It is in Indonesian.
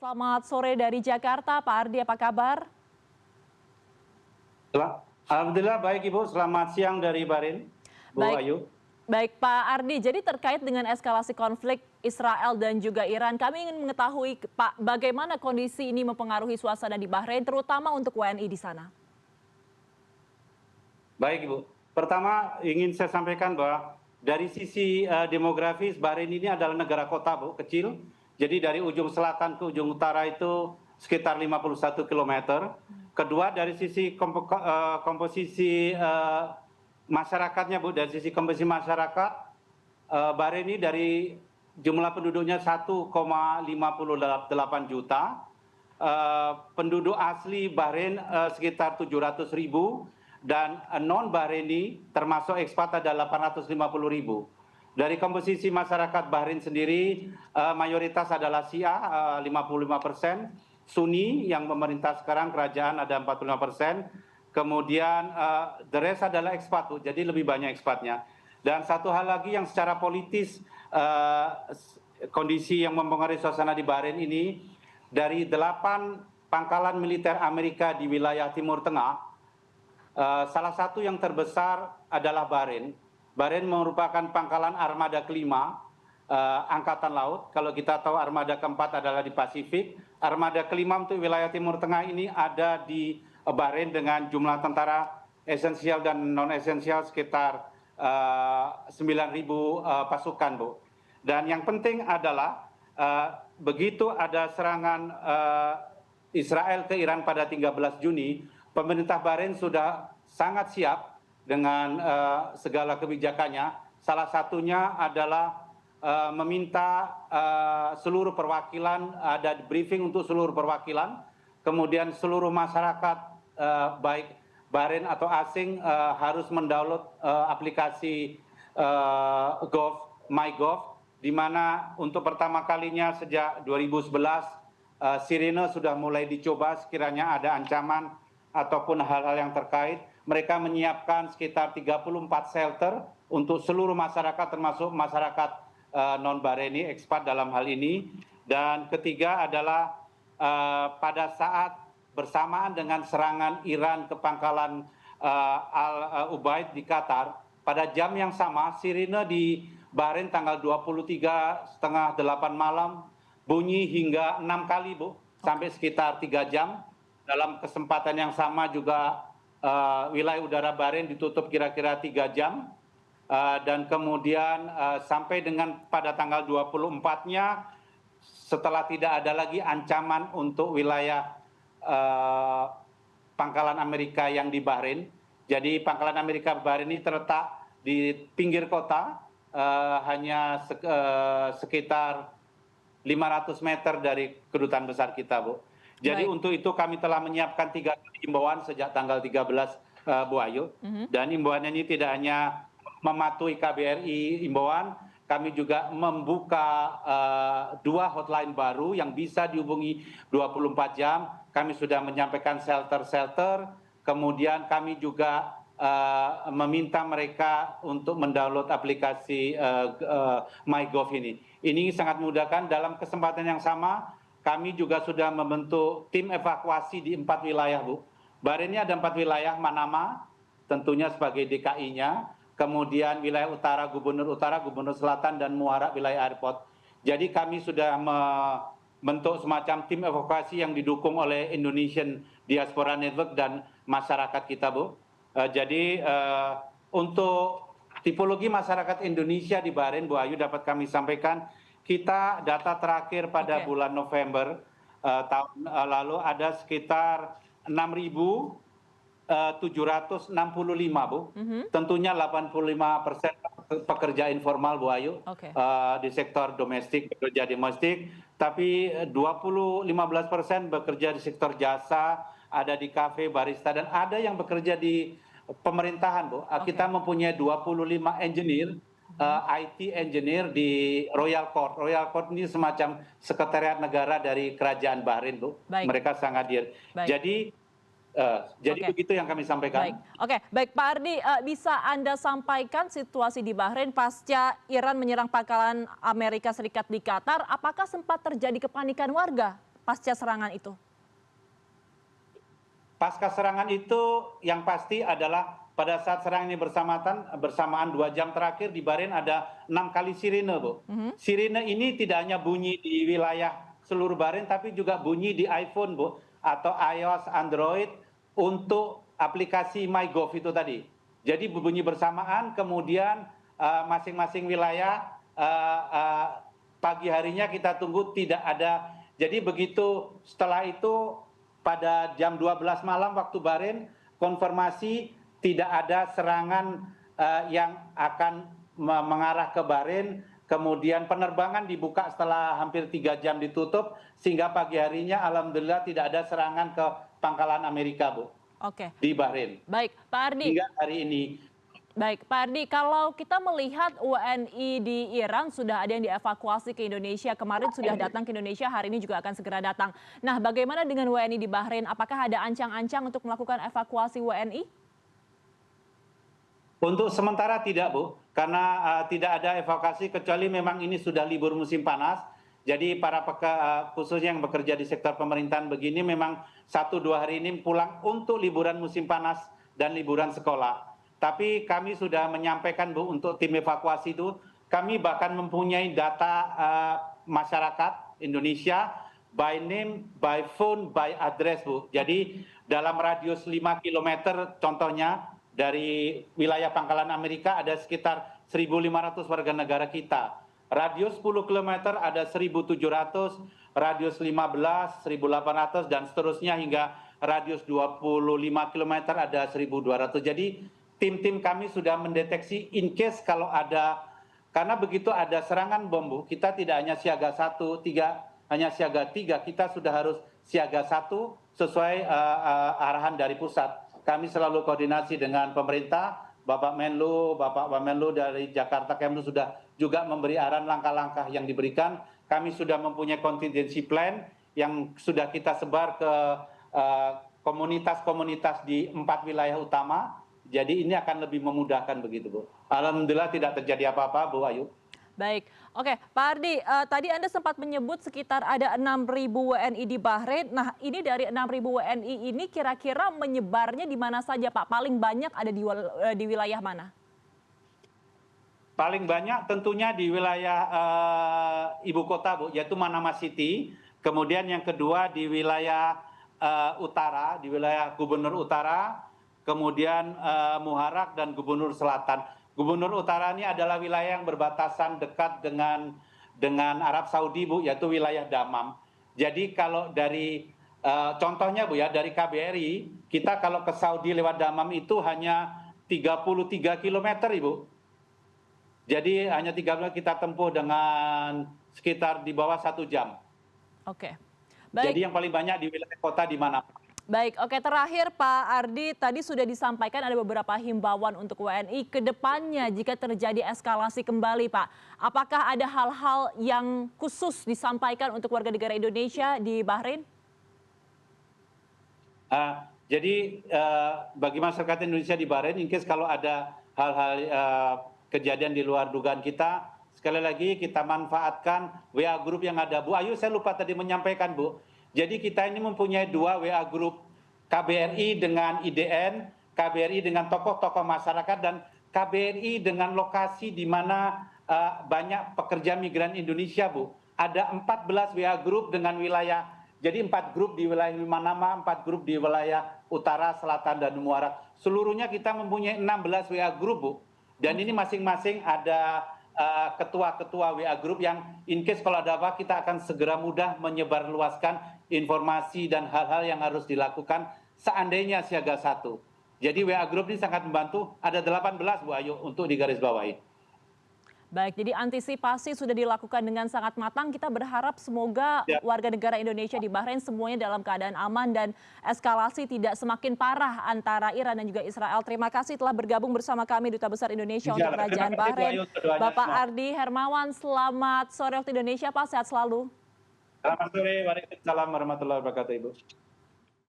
Selamat sore dari Jakarta, Pak Ardi, apa kabar? Alhamdulillah baik Ibu, selamat siang dari Bahrain, Bu Baik, Ayu. baik Pak Ardi. Jadi terkait dengan eskalasi konflik Israel dan juga Iran, kami ingin mengetahui Pak, bagaimana kondisi ini mempengaruhi suasana di Bahrain, terutama untuk WNI di sana. Baik Ibu, pertama ingin saya sampaikan bahwa dari sisi demografis Bahrain ini adalah negara kota Bu, kecil. Jadi dari ujung selatan ke ujung utara itu sekitar 51 kilometer. Kedua dari sisi komposisi masyarakatnya Bu, dari sisi komposisi masyarakat Bahrain ini dari jumlah penduduknya 1,58 juta. Penduduk asli Bahrain sekitar 700.000 dan non Bahraini termasuk ekspat ada 850.000. Dari komposisi masyarakat Bahrain sendiri mayoritas adalah Syiah 55%, Sunni yang pemerintah sekarang kerajaan ada 45%, kemudian the rest adalah ekspat, jadi lebih banyak ekspatnya. Dan satu hal lagi yang secara politis kondisi yang mempengaruhi suasana di Bahrain ini, dari 8 pangkalan militer Amerika di wilayah Timur Tengah, salah satu yang terbesar adalah Bahrain. Bahrain merupakan pangkalan armada kelima Angkatan Laut. Kalau kita tahu armada keempat adalah di Pasifik. Armada kelima untuk wilayah Timur Tengah ini ada di Bahrain dengan jumlah tentara esensial dan non-esensial sekitar 9.000 pasukan, Bu. Dan yang penting adalah begitu ada serangan Israel ke Iran pada 13 Juni, pemerintah Bahrain sudah sangat siap dengan segala kebijakannya. Salah satunya adalah meminta seluruh perwakilan, ada briefing untuk seluruh perwakilan, kemudian seluruh masyarakat baik Bahrain atau asing harus mendownload aplikasi MyGov, di mana untuk pertama kalinya sejak 2011 sirine sudah mulai dicoba sekiranya ada ancaman ataupun hal-hal yang terkait. Mereka menyiapkan sekitar 34 shelter untuk seluruh masyarakat termasuk masyarakat non-Bahraini ekspat dalam hal ini. Dan ketiga adalah pada saat bersamaan dengan serangan Iran ke pangkalan Al-Ubaid di Qatar, pada jam yang sama sirine di Bahrain tanggal 23 setengah 8 malam bunyi hingga 6 kali, Bu, sampai sekitar 3 jam. Dalam kesempatan yang sama juga wilayah udara Bahrain ditutup kira-kira 3 jam. Dan kemudian sampai dengan pada tanggal 24-nya, setelah tidak ada lagi ancaman untuk wilayah pangkalan Amerika yang di Bahrain. Jadi pangkalan Amerika Bahrain ini terletak di pinggir kota, hanya sekitar 500 meter dari kedutaan besar kita, Bu. Jadi untuk itu kami telah menyiapkan 3 himbauan sejak tanggal 13, Bu Ayu. Dan himbauannya ini tidak hanya mematuhi KBRI himbauan, kami juga membuka 2 hotline baru yang bisa dihubungi 24 jam. Kami sudah menyampaikan shelter-shelter, kemudian kami juga meminta mereka untuk mendownload aplikasi MyGov ini. Ini sangat memudahkan. Dalam kesempatan yang sama, kami juga sudah membentuk tim evakuasi di 4 wilayah, Bu. Bahrain ini ada 4 wilayah, Manama tentunya sebagai DKI-nya, kemudian wilayah utara, Gubernur Selatan, dan Muara wilayah airport. Jadi kami sudah membentuk semacam tim evakuasi yang didukung oleh Indonesian Diaspora Network dan masyarakat kita, Bu. Jadi untuk tipologi masyarakat Indonesia di Bahrain, Bu Ayu, dapat kami sampaikan, kita data terakhir pada bulan November tahun lalu ada sekitar 6.765, Bu. Tentunya 85% pekerja informal, Bu Ayu, di sektor domestik, bekerja domestik, tapi 15% bekerja di sektor jasa, ada di kafe, barista, dan ada yang bekerja di pemerintahan, Bu. Kita mempunyai 25 engineer, IT engineer di Royal Court. Royal Court ini semacam sekretariat negara dari kerajaan Bahrain, Bu. Mereka sangat Jadi begitu yang kami sampaikan. Baik Pak Ardi, bisa Anda sampaikan situasi di Bahrain pasca Iran menyerang pangkalan Amerika Serikat di Qatar, apakah sempat terjadi kepanikan warga, pasca serangan itu? Pasca serangan itu yang pasti adalah pada saat serangan ini bersamaan 2 jam terakhir di Bahrain ada 6 kali sirine, Bu. Sirine ini tidak hanya bunyi di wilayah seluruh Bahrain, tapi juga bunyi di iPhone, Bu, atau iOS, Android untuk aplikasi MyGov itu tadi. Jadi bunyi bersamaan, kemudian masing-masing wilayah pagi harinya kita tunggu tidak ada. Jadi begitu setelah itu pada jam 12 malam waktu Bahrain konfirmasi tidak ada serangan yang akan mengarah ke Bahrain. Kemudian penerbangan dibuka setelah hampir 3 jam ditutup, sehingga pagi harinya alhamdulillah tidak ada serangan ke pangkalan Amerika, Bu. Oke. Di Bahrain. Baik, Pak Ardi. Hingga hari ini. Baik, Pak Ardi, kalau kita melihat WNI di Iran sudah ada yang dievakuasi ke Indonesia, kemarin sudah datang ke Indonesia, hari ini juga akan segera datang. Nah, bagaimana dengan WNI di Bahrain? Apakah ada ancang-ancang untuk melakukan evakuasi WNI? Untuk sementara tidak, Bu, karena tidak ada evakuasi kecuali memang ini sudah libur musim panas. Jadi para khususnya yang bekerja di sektor pemerintahan begini memang 1-2 hari ini pulang untuk liburan musim panas dan liburan sekolah. Tapi kami sudah menyampaikan, Bu, untuk tim evakuasi itu, kami bahkan mempunyai data masyarakat Indonesia by name, by phone, by address, Bu. Jadi dalam radius 5 km contohnya dari wilayah pangkalan Amerika ada sekitar 1.500 warga negara kita. Radius 10 km ada 1.700, radius 15, 1.800, dan seterusnya hingga radius 25 km ada 1.200. Jadi tim-tim kami sudah mendeteksi in case kalau ada, karena begitu ada serangan bom, Bu, kita tidak hanya siaga 1, 3, hanya siaga 3, kita sudah harus siaga 1 sesuai arahan dari pusat. Kami selalu koordinasi dengan pemerintah, Bapak Menlu dari Jakarta Kemlu sudah juga memberi arahan langkah-langkah yang diberikan. Kami sudah mempunyai contingency plan yang sudah kita sebar ke komunitas-komunitas di 4 wilayah utama. Jadi ini akan lebih memudahkan begitu, Bu. Alhamdulillah tidak terjadi apa-apa, Bu Ayu. Baik, oke, Pak Ardi, tadi Anda sempat menyebut sekitar ada 6.000 WNI di Bahrain. Nah, ini dari 6.000 WNI ini kira-kira menyebarnya di mana saja, Pak? Paling banyak ada di wilayah mana? Paling banyak tentunya di wilayah ibu kota, Bu, yaitu Manama City. Kemudian yang kedua di wilayah utara, di wilayah Gubernur Utara, kemudian Muharraq dan Gubernur Selatan. Gubernur Utara ini adalah wilayah yang berbatasan dekat dengan Arab Saudi, Bu, yaitu wilayah Damam. Jadi kalau dari contohnya, Bu, ya, dari KBRI, kita kalau ke Saudi lewat Damam itu hanya 33 km, Ibu. Jadi hanya 3 km kita tempuh dengan sekitar di bawah 1 jam. Oke. Baik. Jadi yang paling banyak di wilayah kota di mana? Baik, oke, terakhir Pak Ardi, tadi sudah disampaikan ada beberapa himbauan untuk WNI ke depannya jika terjadi eskalasi kembali, Pak. Apakah ada hal-hal yang khusus disampaikan untuk warga negara Indonesia di Bahrain? Jadi bagi masyarakat Indonesia di Bahrain, in case kalau ada hal-hal kejadian di luar dugaan kita, sekali lagi kita manfaatkan WA group yang ada. Bu Ayu, saya lupa tadi menyampaikan, Bu. Jadi kita ini mempunyai 2 WA group, KBRI dengan IDN, KBRI dengan tokoh-tokoh masyarakat, dan KBRI dengan lokasi di mana banyak pekerja migran Indonesia, Bu. Ada 14 WA group dengan wilayah, jadi 4 grup di wilayah Manama, 4 grup di wilayah utara, selatan, dan Muharraq. Seluruhnya kita mempunyai 16 WA group, Bu. Dan ini masing-masing ada ketua-ketua WA group yang in case kalau ada apa kita akan segera mudah menyebarluaskan informasi dan hal-hal yang harus dilakukan seandainya siaga 1. Jadi WA group ini sangat membantu, ada 18, Bu Ayu, untuk digarisbawahi. Baik, jadi antisipasi sudah dilakukan dengan sangat matang. Kita berharap semoga warga negara Indonesia di Bahrain semuanya dalam keadaan aman dan eskalasi tidak semakin parah antara Iran dan juga Israel. Terima kasih telah bergabung bersama kami Duta Besar Indonesia untuk Kerajaan Bahrain. Bapak Ardi Hermawan, selamat sore waktu Indonesia, Pak. Sehat selalu. Selamat sore, waalaikumsalam warahmatullahi wabarakatuh, Ibu.